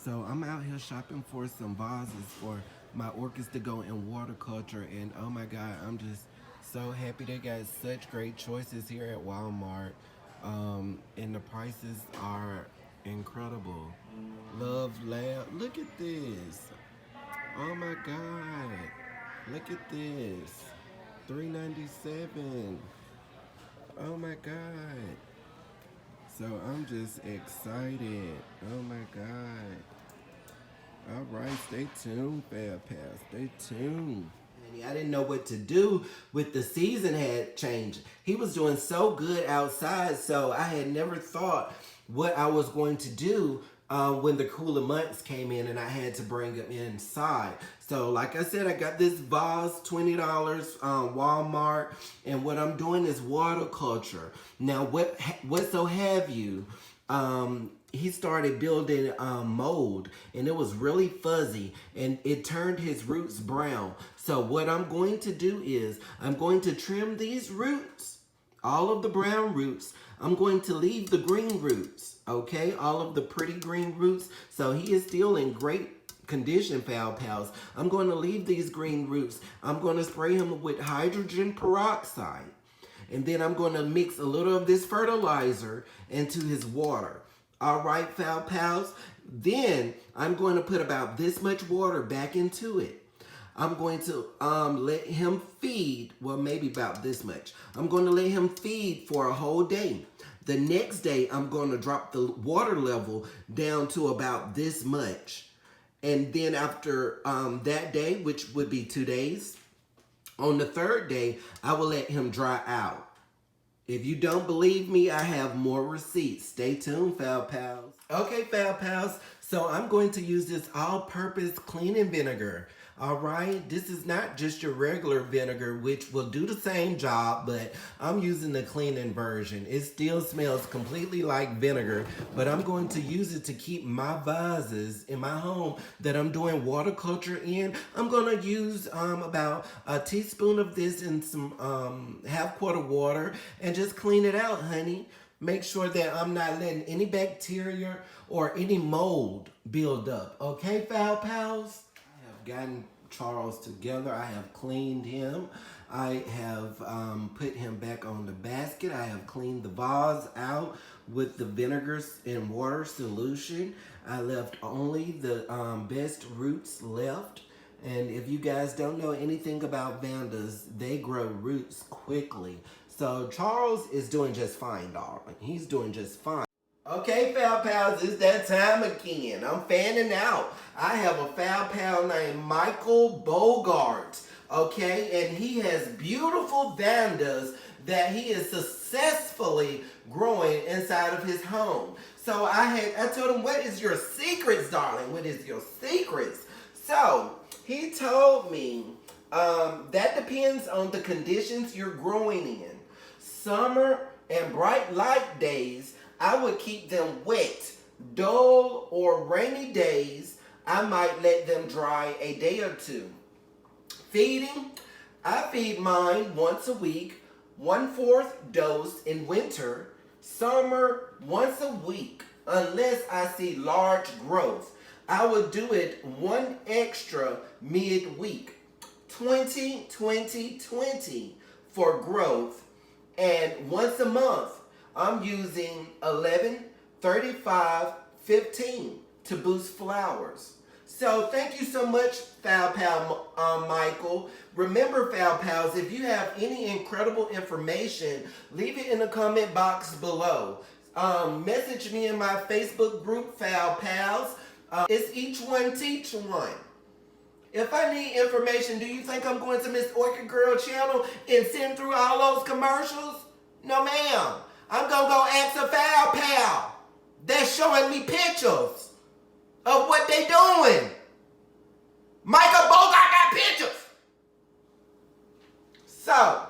So I'm out here shopping for some vases for my orchids to go in water culture, and oh my god, I'm just so happy they got such great choices here at Walmart. And the prices are incredible. Love Lab, look at this. Oh my god, look at this. 397. Oh my god. So I'm just excited. Oh my god. All right, stay tuned, PhalPal. Stay tuned. I didn't know what to do with the season had changed. He was doing so good outside, so I had never thought what I was going to do when the cooler months came in and I had to bring them inside. So like I said, I got this vase, $20, Walmart, and what I'm doing is water culture. Now, what so have you? He started building mold, and it was really fuzzy, and it turned his roots brown. So what I'm going to do is I'm going to trim these roots, all of the brown roots. I'm going to leave the green roots, okay? All of the pretty green roots. So he is still in great condition, PhalPals. I'm going to leave these green roots. I'm going to spray him with hydrogen peroxide. And then I'm going to mix a little of this fertilizer into his water. All right, PhalPals. Then I'm going to put about this much water back into it. I'm going to let him feed, well, maybe about this much. I'm going to let him feed for a whole day. The next day, I'm going to drop the water level down to about this much. And then after that day, which would be 2 days, on the third day, I will let him dry out. If you don't believe me, I have more receipts. Stay tuned, PhalPals. Okay, PhalPals, so I'm going to use this all-purpose cleaning vinegar. All right, this is not just your regular vinegar, which will do the same job, but I'm using the cleaning version. It still smells completely like vinegar, but I'm going to use it to keep my vases in my home that I'm doing water culture in. I'm going to use about a teaspoon of this in some half-quart of water and just clean it out, honey. Make sure that I'm not letting any bacteria or any mold build up. Okay, PhalPals? Gotten Charles together. I have cleaned him. I have put him back on the basket. I have cleaned the vase out with the vinegars and water solution. I left only the best roots left. And if you guys don't know anything about Vandas, they grow roots quickly. So Charles is doing just fine, darling. He's doing just fine. Okay, PhalPals, it's that time again. I'm fanning out. I have a PhalPal named Michael Bogart, okay? And he has beautiful Vandas that he is successfully growing inside of his home. So I told him, what is your secrets, darling? What is your secrets? So he told me that depends on the conditions you're growing in. Summer and bright light days, I would keep them wet. Dull or rainy days, I might let them dry a day or two. Feeding, I feed mine once a week, 1/4 dose in winter, summer once a week, unless I see large growth. I would do it one extra mid-week, 20, 20, 20 for growth, and once a month, I'm using 11, 35, 15 to boost flowers. So thank you so much, PhalPal Michael. Remember, PhalPals, if you have any incredible information, leave it in the comment box below. Message me in my Facebook group, PhalPals. It's each one, teach one. If I need information, do you think I'm going to Miss Orchid Girl channel and send through all those commercials? No, ma'am. I'm going to go ask a PhalPal that's showing me pictures of what they doing. Michael Bogart got pictures. So,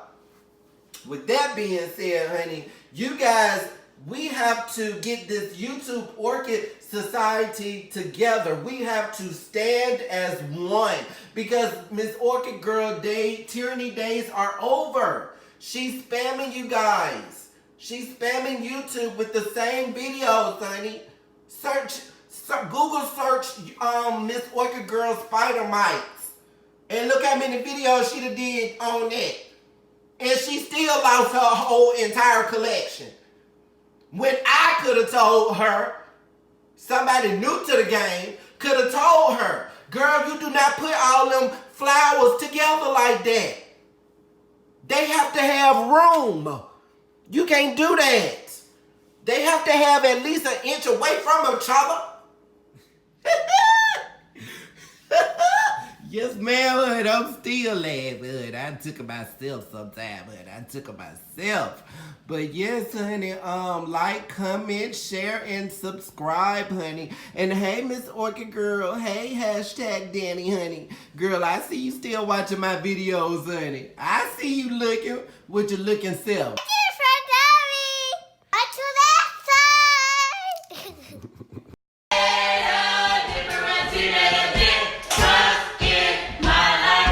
with that being said, honey, you guys, we have to get this YouTube Orchid Society together. We have to stand as one because Miss Orchid Girl tyranny days are over. She's spamming you guys. She's spamming YouTube with the same videos, honey. Google search Miss Orchid Girl spider mites. And look how many videos she done did on that. And she still lost her whole entire collection. When I could have told her, somebody new to the game could have told her, girl, you do not put all them flowers together like that. They have to have room. You can't do that. They have to have at least an inch away from each other. Yes, ma'am, honey, I'm still laughing, honey. I took it myself sometime, honey. I took it myself. But yes, honey, like, comment, share, and subscribe, honey. And hey, Miss Orchid Girl, hey, hashtag Danny, honey. Girl, I see you still watching my videos, honey. I see you looking with your looking self.